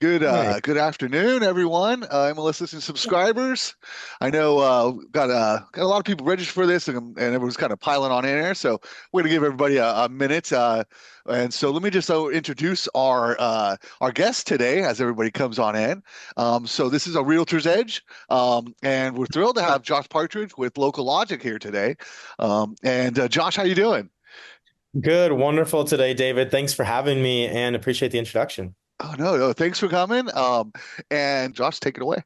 Hey, Good afternoon, everyone. MLS listening subscribers. I know got a lot of people registered for this, and everyone's kind of piling on in there. So we're gonna give everybody a minute. And so let me just introduce our guest today as everybody comes on in. So this is a Realtor's Edge, and we're thrilled to have Josh Partridge with Local Logic here today. And Josh, how you doing? good, wonderful today, David. Thanks for having me and appreciate the introduction. Oh no, thanks for coming. And Josh, take it away.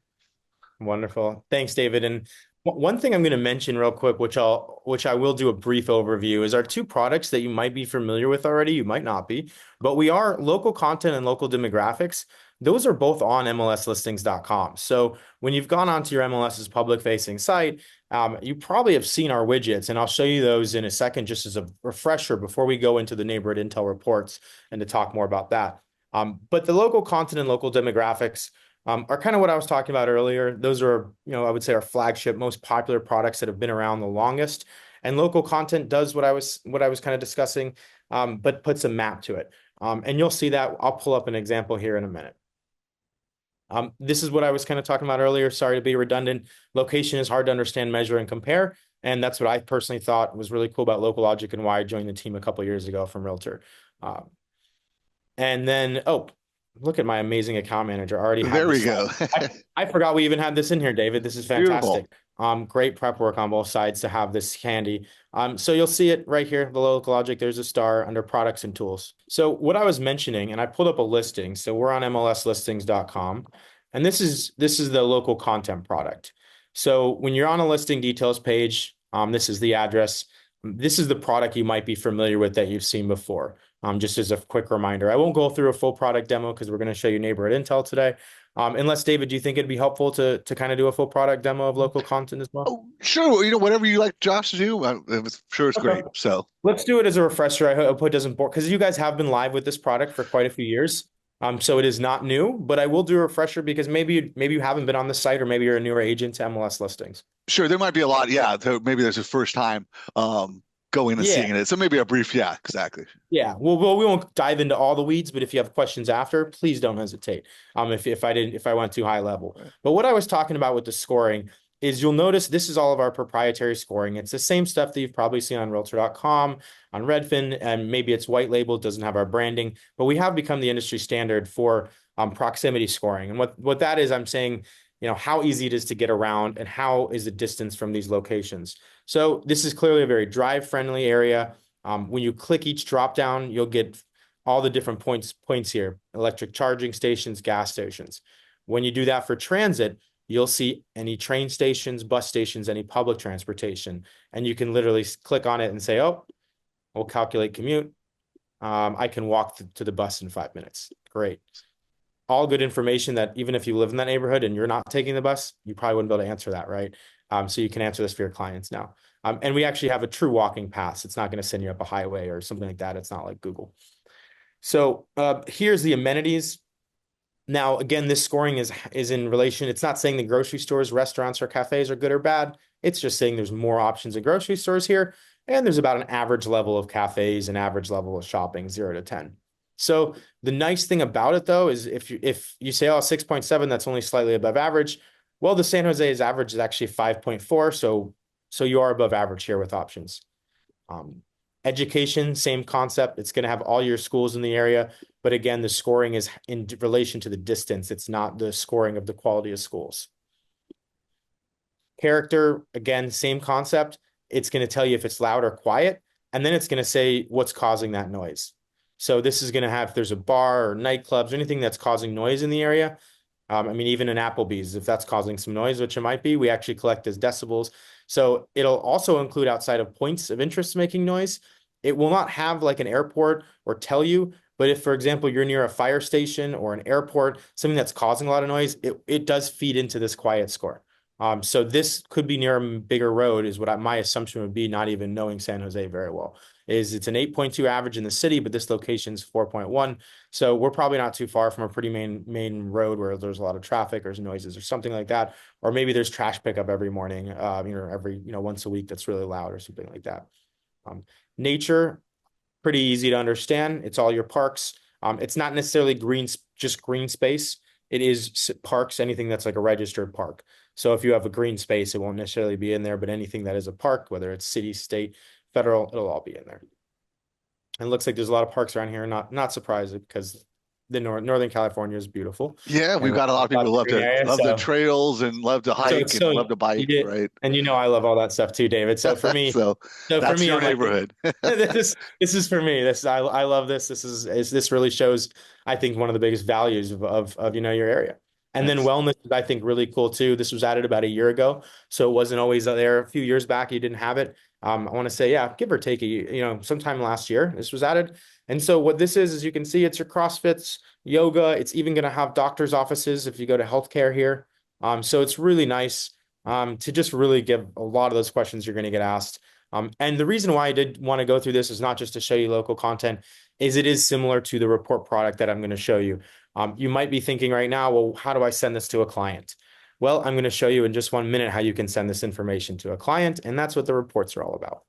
Wonderful. Thanks, David. And one thing I'm going to mention real quick, which I will do a brief overview, is our two products that you might be familiar with already, you might not be, but we are local content and local demographics. Those are both on MLSlistings.com. So when you've gone onto your MLS's public facing site, you probably have seen our widgets, and I'll show you those in a second just as a refresher before we go into the neighborhood intel reports and to talk more about that. But the local content and local demographics are kind of what I was talking about earlier. Those are, I would say our flagship, most popular products that have been around the longest. And local content does what I was kind of discussing, but puts a map to it. And you'll see that. I'll pull up an example here in a minute. This is what I was kind of talking about earlier. Sorry to be redundant. Location is hard to understand, measure, and compare. And that's what I personally thought was really cool about Local Logic and why I joined the team a couple of years ago from Realtor. Um, and then, oh, look at my amazing account manager. I already have There we this slide. go. I forgot we even had this in here, David. This is Beautiful. fantastic. Great prep work on both sides to have this handy. So you'll see it right here, the local logic. There's a star under products and tools. So what I was mentioning, and I pulled up a listing. So we're on MLSlistings.com, and this is the local content product. So when you're on a listing details page, this is the address. This is the product you might be familiar with that you've seen before. Just as a quick reminder, I won't go through a full product demo because we're going to show you Neighborhood Intel today. Unless, David, do you think it'd be helpful to kind of do a full product demo of local content as well? Oh, sure. Whatever you like Josh to do, I'm sure it's Okay. great. So, Let's do it as a refresher. I hope it doesn't bore because you guys have been live with this product for quite a few years. So it is not new, but I will do a refresher because maybe you haven't been on the site or maybe you're a newer agent to MLS listings. sure, there might be a lot. Yeah, maybe there's a first time going and Yeah. seeing it. So maybe a brief, yeah, exactly. Yeah, well, we won't dive into all the weeds, but if you have questions after, please don't hesitate. If I went too high level. Right. But what I was talking about with the scoring is you'll notice this is all of our proprietary scoring. It's the same stuff that you've probably seen on Realtor.com, on Redfin, and maybe it's white labeled, doesn't have our branding, but we have become the industry standard for proximity scoring. And what that is, I'm saying, how easy it is to get around and how is the distance from these locations. So this is clearly a very drive-friendly area. When you click each drop down, you'll get all the different points here, electric charging stations, gas stations. When you do that for transit, you'll see any train stations, bus stations, any public transportation. And you can literally click on it and say, oh, we'll calculate commute. I can walk to the bus in 5 minutes. Great. All good information that even if you live in that neighborhood and you're not taking the bus, you probably wouldn't be able to answer that, right? So you can answer this for your clients now. And we actually have a true walking pass. It's not going to send you up a highway or something like that. It's not like Google. So here's the amenities. Now, again, this scoring is in relation. It's not saying the grocery stores, restaurants, or cafes are good or bad. It's just saying there's more options in grocery stores here, and there's about an average level of cafes, an average level of shopping, 0 to 10. So the nice thing about it, though, is if you say, oh, 6.7, that's only slightly above average. Well, the San Jose's average is actually 5.4, so you are above average here with options. Um, Education, same concept. It's going to have all your schools in the area. But again, the scoring is in relation to the distance. It's not the scoring of the quality of schools. Character, again, same concept. It's going to tell you if it's loud or quiet. And then it's going to say what's causing that noise. So this is going to have, if there's a bar or nightclubs or anything that's causing noise in the area. Even an Applebee's, if that's causing some noise, which it might be, we actually collect as decibels. So it'll also include outside of points of interest making noise. It will not have like an airport or tell you, but if, for example, you're near a fire station or an airport, something that's causing a lot of noise, it does feed into this quiet score. So this could be near a bigger road is what my assumption would be, not even knowing San Jose very well, is it's an 8.2 average in the city, but this location's 4.1. So we're probably not too far from a pretty main road where there's a lot of traffic or noises or something like that. Or maybe there's trash pickup every morning, once a week that's really loud or something like that. Nature, pretty easy to understand. It's all your parks. It's not necessarily just green space. it is parks, anything that's like a registered park. So if you have a green space, it won't necessarily be in there, but anything that is a park, whether it's city, state, federal, it'll all be in there. And it looks like there's a lot of parks around here. Not surprising because the Northern California is beautiful Yeah, and we've got a lot of people lots who of green area. love the So trails and love to so hike it's and so love to you bike, did, right? and I love all that stuff too, David. So for me, So so for that's me, your I'm like, neighborhood. this is for me. I love this. This really shows, I think, one of the biggest values of your area. And then Nice. wellness is, I think, really cool too. This was added about a year ago, so it wasn't always there. A few years back, you didn't have it. I want to say, yeah, give or take sometime last year, this was added. And so what this is you can see it's your CrossFits, yoga. It's even going to have doctor's offices if you go to healthcare here. So it's really nice to just really give a lot of those questions you're going to get asked. And the reason why I did want to go through this is not just to show you local content, is it is similar to the report product that I'm going to show you. You might be thinking right now, well, how do I send this to a client? Well, I'm going to show you in just 1 minute how you can send this information to a client, and that's what the reports are all about.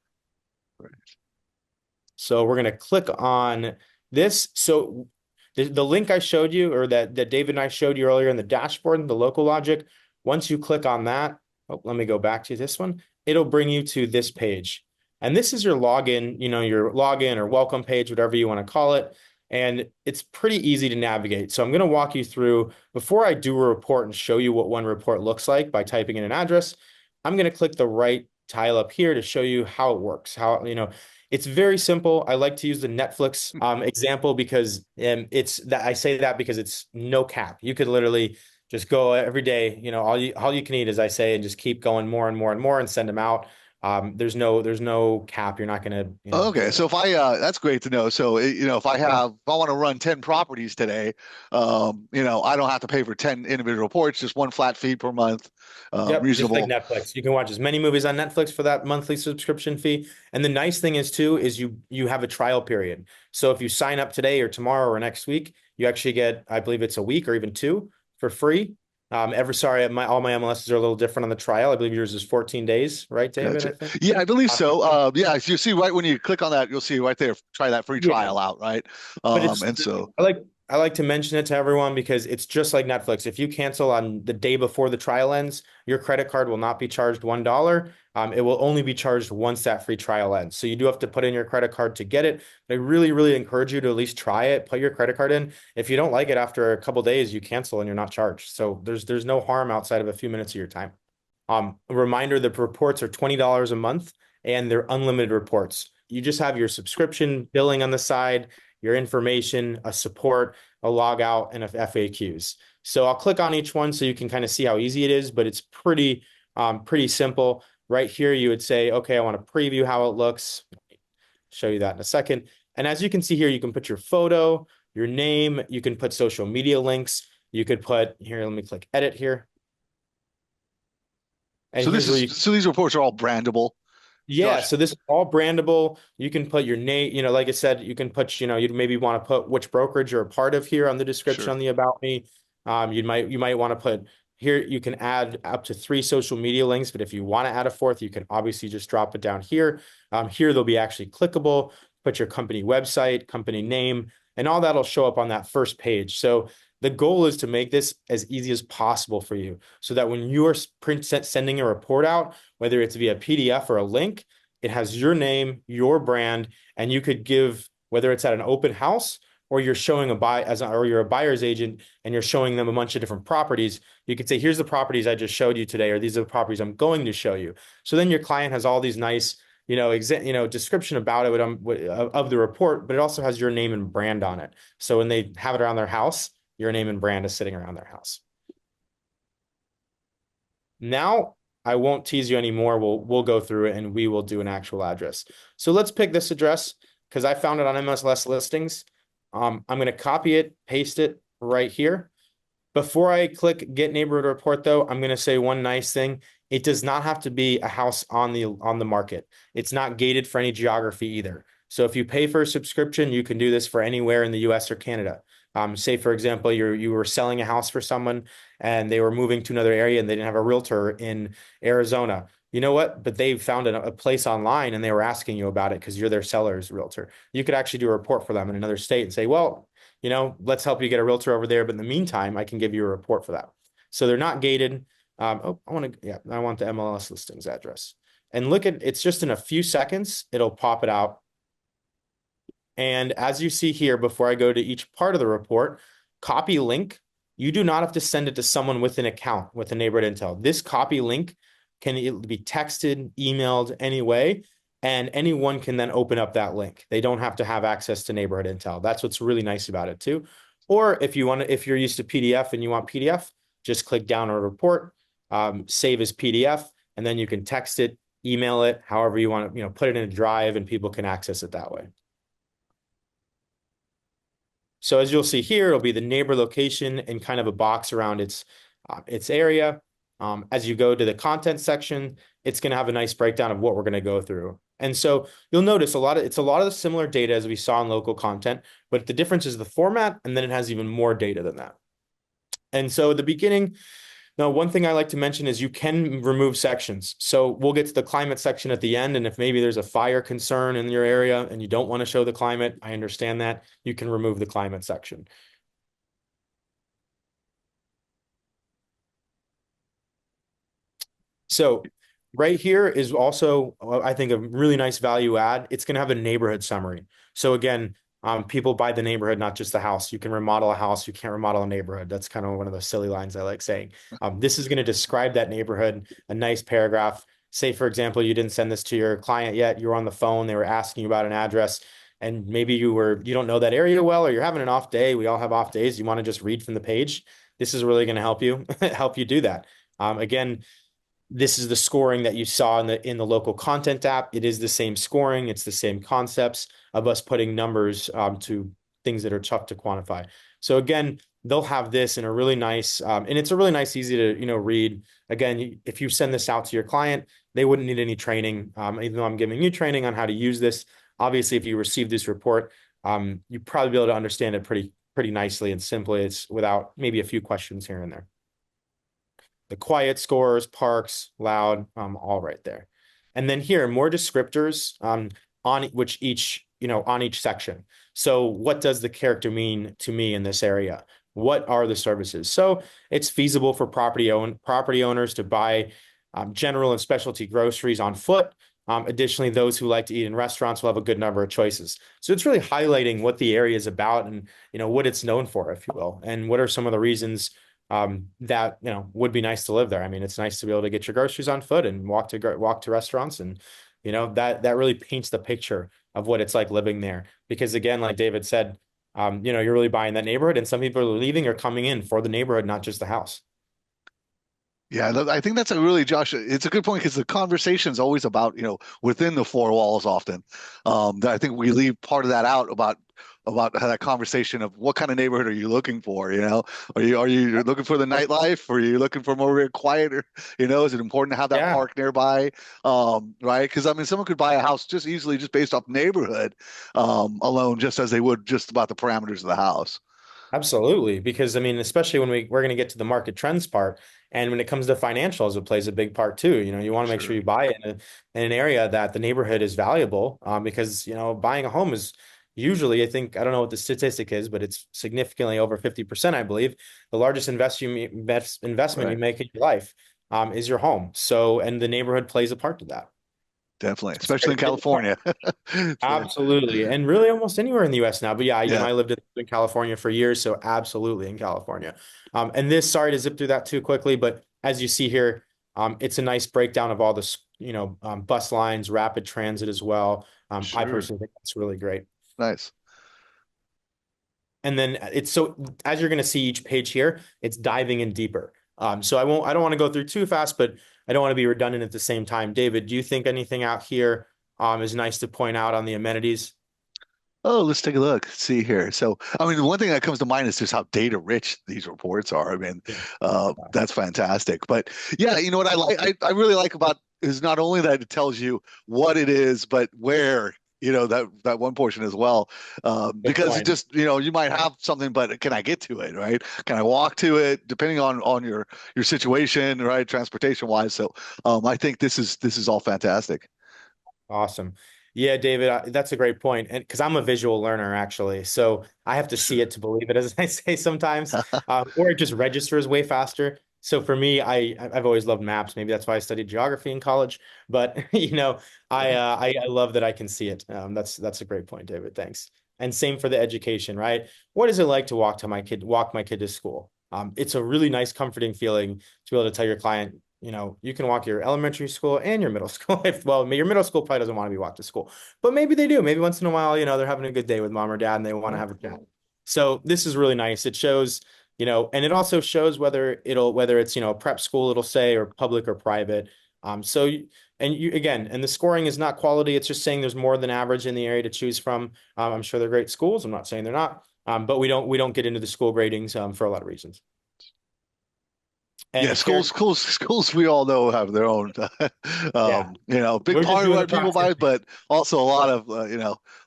So we're going to click on this. So the link I showed you, or that David and I showed you earlier in the dashboard, the local logic, once you click on that, oh, let me go back to this one. It'll bring you to this page. And this is your login, your login or welcome page, whatever you want to call it. And it's pretty easy to navigate. So I'm going to walk you through, before I do a report and show you what one report looks like by typing in an address, I'm going to click the right tile up here to show you how it works, it's very simple. I like to use the Netflix example because it's that I say that because it's no cap. You could literally just go every day, all you can eat, as I say, and just keep going more and more and more and send them out. There's no cap. You're not gonna, Okay, so if that's great to know. So, if I want to run 10 properties today, I don't have to pay for 10 individual reports, just one flat fee per month, Yep, just like reasonable. Netflix. You can watch as many movies on Netflix for that monthly subscription fee. And the nice thing is too, is you have a trial period. So if you sign up today or tomorrow or next week, you actually get, I believe it's a week or even two for free. All my MLSs are a little different on the trial. I believe yours is 14 days, right, David? Gotcha. I think. Yeah, I believe so. Yeah, so you see right when you click on that, you'll see right there, try that free Yeah. trial out, right? But it's And so, I like to mention it to everyone because it's just like Netflix. If you cancel on the day before the trial ends, your credit card will not be charged $1. It will only be charged once that free trial ends. So you do have to put in your credit card to get it. But I really, really encourage you to at least try it. Put your credit card in. If you don't like it after a couple days, you cancel and you're not charged. So there's no harm outside of a few minutes of your time. A reminder, the reports are $20 a month and they're unlimited reports. You just have your subscription billing on the side, your information, a support, a log out, and a FAQs. So I'll click on each one so you can kind of see how easy it is, but it's pretty simple. Right here, you would say, okay, I want to preview how it looks. Show you that in a second. And as you can see here, you can put your photo, your name, you can put social media links. You could put here, let me click edit here. And here's where you so these reports are all brandable, Yeah, Josh. so this is all brandable. You can put your name, like I said, you can put, you'd maybe want to put which brokerage you're a part of here on the description Sure. on the about me. You might want to put here, you can add up to 3 social media links, but if you want to add a fourth, you can obviously just drop it down here. Here they'll be actually clickable. Put your company website, company name, and all that'll show up on that first page. So the goal is to make this as easy as possible for you so that when you're sending a report out, whether it's via PDF or a link, it has your name, your brand, and you could give, whether it's at an open house or you're showing or you're a buyer's agent and you're showing them a bunch of different properties, you could say, here's the properties I just showed you today, or these are the properties I'm going to show you. So then your client has all these nice, description about it of the report, but it also has your name and brand on it. So when they have it around their house, your name and brand is sitting around their house. Now, I won't tease you anymore. We'll go through it and we will do an actual address. So let's pick this address because I found it on MLS listings. I'm going to copy it, paste it right here. Before I click Get Neighborhood Report, though, I'm going to say one nice thing. It does not have to be a house on the market. It's not gated for any geography either. So if you pay for a subscription, you can do this for anywhere in the US or Canada. Say, for example, you were selling a house for someone and they were moving to another area and they didn't have a realtor in Arizona. you know what? But they found a place online and they were asking you about it because you're their seller's realtor. You could actually do a report for them in another state and say, well, let's help you get a realtor over there. But in the meantime, I can give you a report for that. So they're not gated. I want the MLS listings address. And look at, it's just in a few seconds, it'll pop it out. And as you see here, before I go to each part of the report, copy link, you do not have to send it to someone with an account with the Neighborhood Intel. This copy link can be texted, emailed any way, and anyone can then open up that link. They don't have to have access to Neighborhood Intel. That's what's really nice about it too. Or if you're used to PDF and you want PDF, just click download report, save as PDF, and then you can text it, email it, however you want to, put it in a drive and people can access it that way. So as you'll see here, it'll be the neighbor location and kind of a box around its area. As you go to the content section, it's going to have a nice breakdown of what we're going to go through. And so you'll notice it's a lot of the similar data as we saw in local content, but the difference is the format, and then it has even more data than that. And so at the beginning, now, one thing I like to mention is you can remove sections. So we'll get to the climate section at the end. And if maybe there's a fire concern in your area and you don't want to show the climate, I understand that. You can remove the climate section. So right here is also, I think, a really nice value add. It's going to have a neighborhood summary. So again, people buy the neighborhood, not just the house. You can remodel a house. You can't remodel a neighborhood. That's kind of one of those silly lines I like saying. This is going to describe that neighborhood, a nice paragraph. Say, for example, you didn't send this to your client yet. You were on the phone. They were asking you about an address. And maybe you don't know that area well, or you're having an off day. We all have off days. You want to just read from the page. This is really going to help you do that. Again, this is the scoring that you saw in the local content app. It is the same scoring. It's the same concepts of us putting numbers to things that are tough to quantify. So again, they'll have this in a really nice, and it's a really nice, easy to read. Again, if you send this out to your client, they wouldn't need any training, even though I'm giving you training on how to use this. Obviously, if you receive this report, you probably be able to understand it pretty nicely and simply. It's without maybe a few questions here and there. The quiet scores, parks, loud, all right there. And then here, more descriptors on each section. So what does the character mean to me in this area? What are the services? So it's feasible for property owners to buy general and specialty groceries on foot. Additionally, those who like to eat in restaurants will have a good number of choices. So it's really highlighting what the area is about and what it's known for, if you will, and what are some of the reasons that would be nice to live there. I mean, it's nice to be able to get your groceries on foot and walk to restaurants, and that really paints the picture of what it's like living there. Because again, like David said, you're really buying that neighborhood, and some people are leaving or coming in for the neighborhood, not just the house. Yeah, I think that's a really, Josh, it's a good point because the conversation is always about, within the four walls often. I think we leave part of that out about how that conversation of what kind of neighborhood are you looking for, Are you looking for the nightlife? Or are you looking for more quieter, Is it important to have that Yeah. park nearby? Right? Because I mean, someone could buy a house just easily just based off neighborhood alone, just as they would just about the parameters of the house. Absolutely, because I mean, especially when we're going to get to the market trends part, and when it comes to financials, it plays a big part too. You want to make sure Sure. you buy it in an area that the neighborhood is valuable, because buying a home is usually, I think, I don't know what the statistic is, but it's significantly over 50%, I believe. The largest investment you Right. make in your life is your home. So, and the neighborhood plays a part to that. Definitely, It's a especially very in big part. California. So, Absolutely. And really almost anywhere in the US now. But yeah, yeah, I lived in California for years, so absolutely in California. And this, sorry to zip through that too quickly, but as you see here, it's a nice breakdown of all this, bus lines, rapid transit as well. I sure. personally think that's really great. Nice. And then as you're going to see each page here, it's diving in deeper. So I don't want to go through too fast, but I don't want to be redundant at the same time. David, do you think anything out here is nice to point out on the amenities? Oh, let's take a look. See here. So, I mean, the one thing that comes to mind is just how data rich these reports are. I mean, Yeah. that's fantastic. But yeah, you know what I really like about is not only that it tells you what it is, but where. that one portion as well, Good because it point. just you might have something, but can I get to it, right? Can I walk to it, depending on your situation, right, transportation wise. So I think this is all fantastic. Awesome. Yeah, David, that's a great point. And because I'm a visual learner, actually. So I have to see Sure. it to believe it, as I say sometimes, or it just registers way faster. So for me, I've always loved maps. Maybe that's why I studied geography in college. But I love that I can see it. That's a great point, David. Thanks. And same for the education, right? What is it like to walk my kid to school? It's a really nice, comforting feeling to be able to tell your client, you can walk your elementary school and your middle school. Well, your middle school probably doesn't want to be walked to school, but maybe they do. Maybe once in a while, they're having a good day with mom or dad and they want to have a chat. So this is really nice. It shows, and it also shows whether it's, prep school, it'll say, or public or private. So, and the scoring is not quality. It's just saying there's more than average in the area to choose from. I'm sure they're great schools. I'm not saying they're not. But we don't get into the school gradings, for a lot of reasons. Yeah, And character, schools, we all know have their own, yeah, big we're just part of doing why the people buy it, proximity. but also a lot of,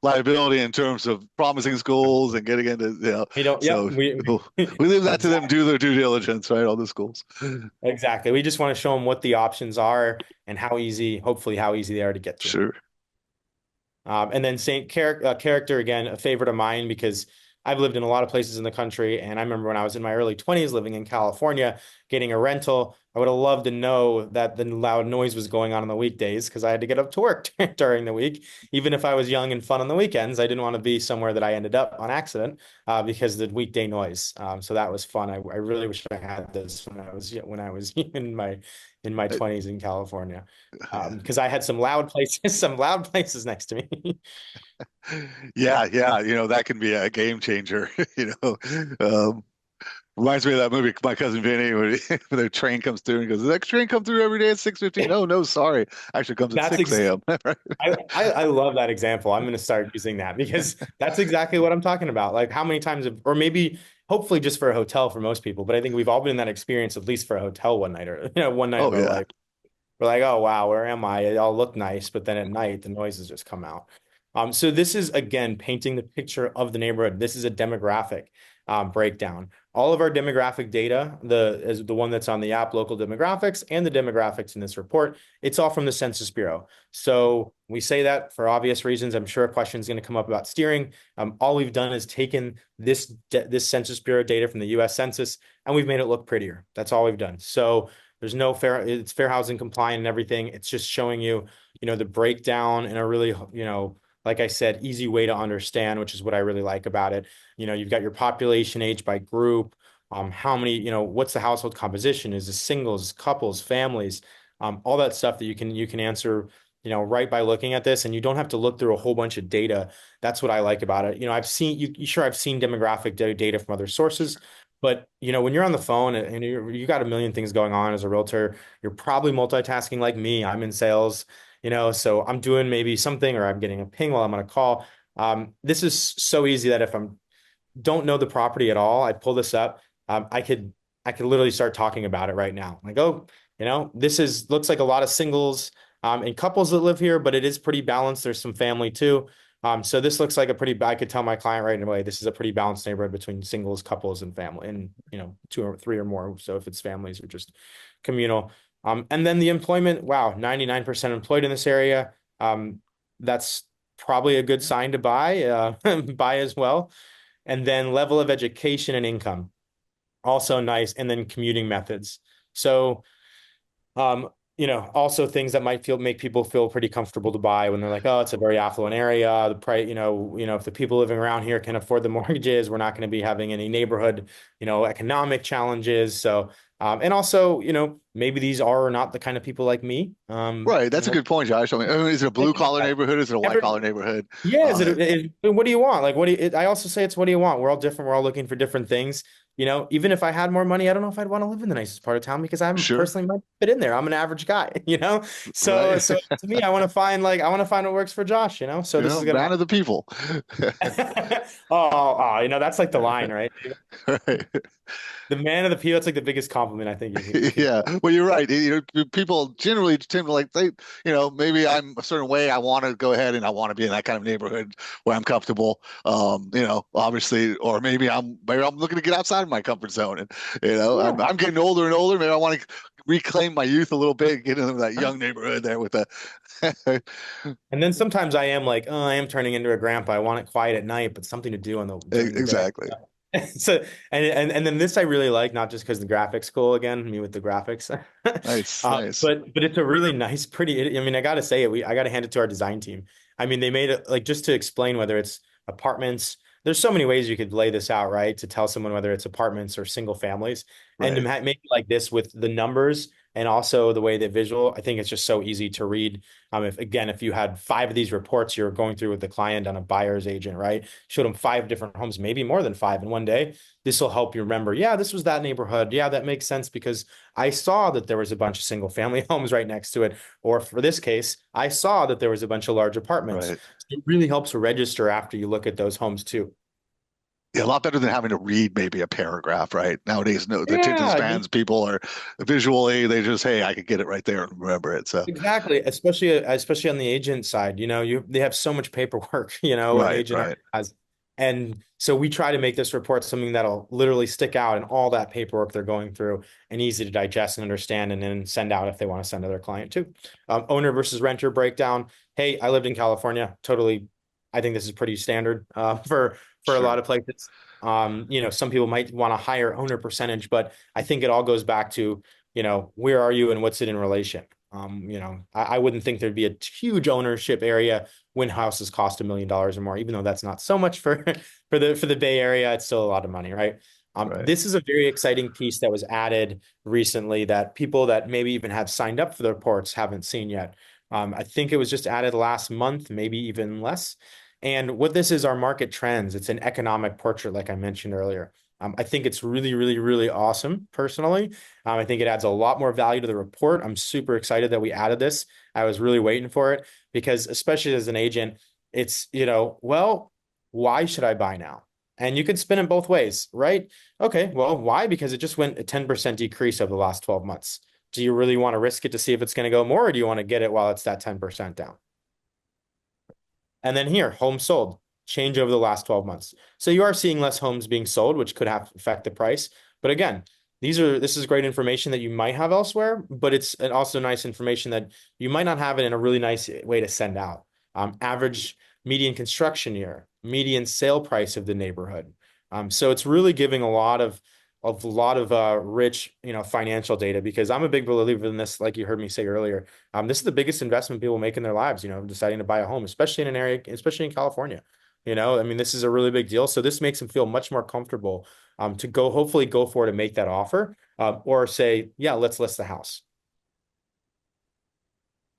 liability in terms of promising schools and getting into, Yep, so we leave that to them exactly, do their due diligence, right? All the schools. exactly. We just want to show them what the options are and hopefully how easy they are to get to. Sure. And then character again, a favorite of mine because I've lived in a lot of places in the country, and I remember when I was in my early 20s living in California, getting a rental. I would have loved to know that the loud noise was going on the weekdays because I had to get up to work during the week. Even if I was young and fun on the weekends, I didn't want to be somewhere that I ended up on accident because of the weekday noise. So that was fun. I really wish I had this when I was in my Uh, 20s in California yeah. because I had some loud places, some loud places next to me. Yeah, yeah, that can be a game changer, Um, reminds me of that movie, My Cousin Vinny, when the train comes through and goes, "Does that train come through every day at 6:15?" "Oh, no, sorry. Actually comes at That's 6 ex a.m." I love that example. I'm going to start using that because that's exactly what I'm talking about. Like how many times or maybe hopefully just for a hotel for most people, but I think we've all been in that experience at least for a hotel one night or one night of Oh, our yeah. life. We're like, oh wow, where am I? It all look nice, but then at night the noises just come out. So this is again painting the picture of the neighborhood. This is a demographic breakdown. All of our demographic data, the one that's on the app, local demographics, and the demographics in this report, it's all from the Census Bureau. So we say that for obvious reasons. I'm sure a question is going to come up about steering. All we've done is taken this Census Bureau data from the U.S. Census and we've made it look prettier. That's all we've done. So there's no it's fair housing compliant and everything. It's just showing you, the breakdown in a really, like I said, easy way to understand, which is what I really like about it. You've got your population age by group, how many, what's the household composition? Is it singles, couples, families, all that stuff that you can answer, right by looking at this, and you don't have to look through a whole bunch of data. That's what I like about it. I've seen demographic data from other sources, but when you're on the phone and you got a million things going on as a realtor, you're probably multitasking like me. I'm in sales, so I'm doing maybe something or I'm getting a ping while I'm on a call. This is so easy that if I'm don't know the property at all, I pull this up. I could literally start talking about it right now. Like, oh, this is looks like a lot of singles and couples that live here, but it is pretty balanced. There's some family too. So this looks like I could tell my client right away, this is a pretty balanced neighborhood between singles, couples, and family, and two or three or more. So if it's families or just communal. And then the employment, wow, 99% employed in this area. That's probably a good sign to buy, buy as well. And then level of education and income, also nice. And then commuting methods. So, also things that might make people feel pretty comfortable to buy when they're like, oh, it's a very affluent area. The price, if the people living around here can afford the mortgages, we're not going to be having any neighborhood, economic challenges. So, and also, maybe these are not the kind of people like me. Right. That's a good point, Josh. I mean, is it a blue collar Yeah. neighborhood? Is it a white Every, collar neighborhood? yeah, Uh, what do you want? Like, I also say it's what do you want? We're all different. We're all looking for different things. even if I had more money, I don't know if I'd want to live in the nicest part of town because I'm Sure. personally might fit in there. I'm an average guy, So Right. so to me, I want to find what works for Josh, So this is gonna Man of the people. that's like the line, right? Right. The man of the people, that's like the biggest compliment I think you could Yeah, well, you're right. People generally tend to like maybe I'm a certain way. I want to go ahead and I want to be in that kind of neighborhood where I'm comfortable. Obviously, or maybe I'm looking to get outside of my comfort zone, and Yeah. I'm getting older and older. Maybe I want to reclaim my youth a little bit, get into that young neighborhood there with the And then sometimes I am like, oh, I am turning into a grandpa. I want it quiet at night, but something to do during the day. exactly. So and then this I really like, not just because the graphics cool again, me with the graphics. Nice, nice. But it's a really nice, pretty. I mean, I gotta say it. I gotta hand it to our design team. I mean, they made it like just to explain whether it's apartments. There's so many ways you could lay this out, right? To tell someone whether it's apartments or single families, and to Right. make it like this with the numbers and also the way the visual. I think it's just so easy to read. If you had five of these reports you're going through with the client on a buyer's agent, right? Showed them five different homes, maybe more than five in one day. This will help you remember, yeah, this was that neighborhood. Yeah, that makes sense because I saw that there was a bunch of single family homes right next to it. Or for this case, I saw that there was a bunch of large apartments. Right. It really helps register after you look at those homes too. Yeah, a lot better than having to read maybe a paragraph, right? Nowadays, no, the attention Yeah, spans people are visually, they just, hey, I could get it right there and remember it. So, exactly, especially on the agent side, they have so much paperwork, an right, agent already right. has. And so we try to make this report something that'll literally stick out in all that paperwork they're going through and easy to digest and understand and then send out if they want to send to their client too. Owner versus renter breakdown. Hey, I lived in California. Totally, I think this is pretty standard for a lot Sure. of places. Some people might want a higher owner percentage, but I think it all goes back to where are you and what's it in relation? I wouldn't think there'd be a huge ownership area when houses cost $1 million or more, even though that's not so much for for the Bay Area, it's still a lot of money, right? Right. This is a very exciting piece that was added recently that people that maybe even have signed up for the reports haven't seen yet. I think it was just added last month, maybe even less. And what this is are market trends. It's an economic portrait, like I mentioned earlier. I think it's really, really, really awesome personally. I think it adds a lot more value to the report. I'm super excited that we added this. I was really waiting for it because, especially as an agent, it's, well, why should I buy now? And you could spin it both ways, right? Okay, well, why? Because it just went a 10% decrease over the last 12 months. Do you really want to risk it to see if it's going to go more, or do you want to get it while it's that 10% down? And then here, homes sold, change over the last 12 months. So you are seeing less homes being sold, which could have affect the price. But again, this is great information that you might have elsewhere, but it's also nice information that you might not have it in a really nice way to send out. Average median construction year, median sale price of the neighborhood. So it's really giving a lot of rich, financial data because I'm a big believer in this, like you heard me say earlier. This is the biggest investment people make in their lives, deciding to buy a home, especially in an area, especially in California. I mean, this is a really big deal. So this makes them feel much more comfortable to hopefully go for it and make that offer, or say, yeah, let's list the house.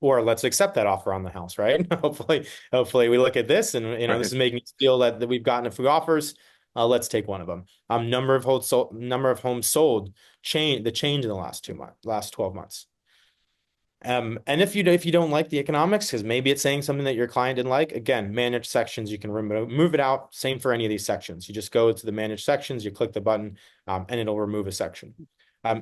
Or let's accept that offer on the house, right? Hopefully we look at this and this Right. is making us feel that we've gotten a few offers. Let's take one of them. Number of homes sold, change in the last 12 months. And if you don't like the economics, because maybe it's saying something that your client didn't like, again, manage sections, you can move it out. Same for any of these sections. You just go to the manage sections, you click the button, and it'll remove a section.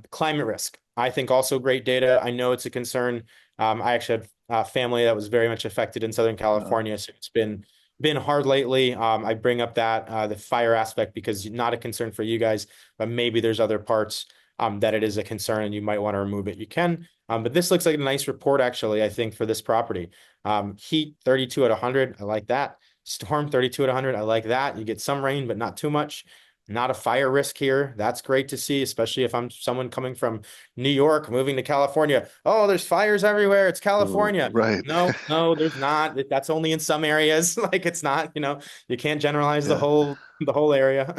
Climate risk, I think also great data. I know it's a concern. I actually had a family that was very much affected in Southern Uh, California, so it's been hard lately. I bring up that the fire aspect because not a concern for you guys, but maybe there's other parts that it is a concern and you might want to remove it. You can. But this looks like a nice report, actually, I think, for this property. Heat 32 at 100. I like that. Storm 32 at 100. I like that. You get some rain, but not too much. Not a fire risk here. That's great to see, especially if I'm someone coming from New York, moving to California. Oh, there's fires everywhere. It's California. right. No, no, there's not. That's only in some areas. Like it's not, you can't generalize the Yeah. whole area.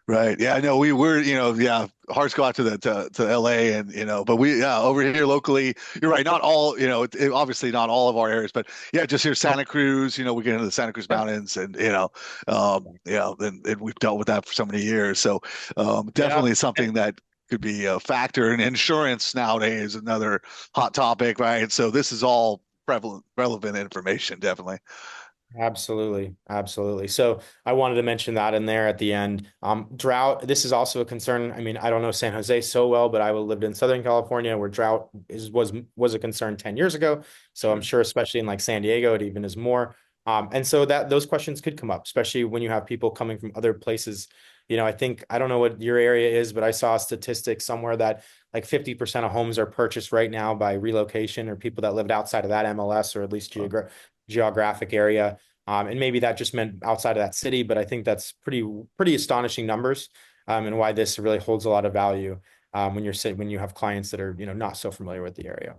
Right. Yeah, I know we were, yeah, hearts go out to to LA and but we yeah, over here locally, you're right, not all, obviously not all of our areas, but yeah, just here Oh, Santa Cruz, we get into the Santa Cruz yeah. Mountains and and we've dealt with that for so many years. So Yeah. definitely something that could be a factor. And insurance nowadays, another hot topic, right? So this is all prevalent, relevant information, definitely. Absolutely, absolutely. So I wanted to mention that in there at the end. Drought, this is also a concern. I mean, I don't know San Jose so well, but I lived in Southern California where drought was a concern 10 years ago. So I'm Sure. sure, especially in like San Diego, it even is more. And so that those questions could come up, especially when you have people coming from other places. I think I don't know what your area is, but I saw a statistic somewhere that like 50% of homes are purchased right now by relocation or people that lived outside of that MLS or at least geographic area. And maybe that just meant outside of that city, but I think that's pretty astonishing numbers, and why this really holds a lot of value when you have clients that are not so familiar with the area.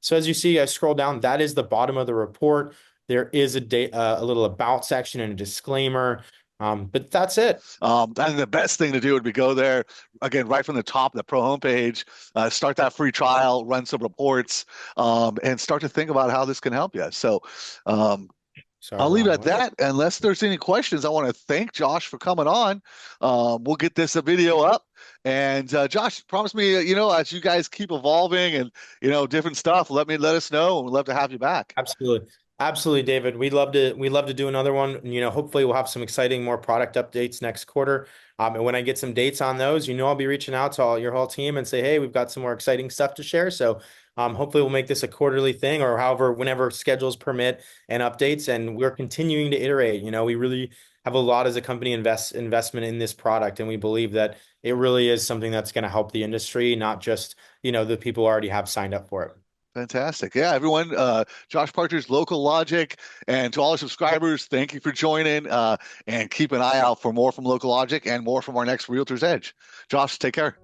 So as you see, I scroll down. That is the bottom of the report. There is a little about section and a disclaimer, but that's it. And the best thing to do would be go there again right from the top, the pro homepage, start that free trial, run some reports, and start to think about how this can help you. So um, Sorry, I'll leave it wrong at way. that. Unless there's any questions, I want to thank Josh for coming on. We'll get this video up. And Josh, promise me, as you guys keep evolving and different stuff, let us know. We'd love to have you back. Absolutely. Absolutely, David. We'd love to do another one. Hopefully we'll have some exciting more product updates next quarter. And when I get some dates on those, I'll be reaching out to your whole team and say, hey, we've got some more exciting stuff to share. So hopefully we'll make this a quarterly thing or however, whenever schedules permit and updates. And we're continuing to iterate. We really have a lot as a company investment in this product. And we believe that it really is something that's going to help the industry, not just, the people who already have signed up for it. Fantastic. Yeah, everyone, Josh Partridge, Local Logic, and to all our subscribers, thank you for joining. And keep an eye out for more from Local Logic and more from our next Realtors Edge. Josh, take care.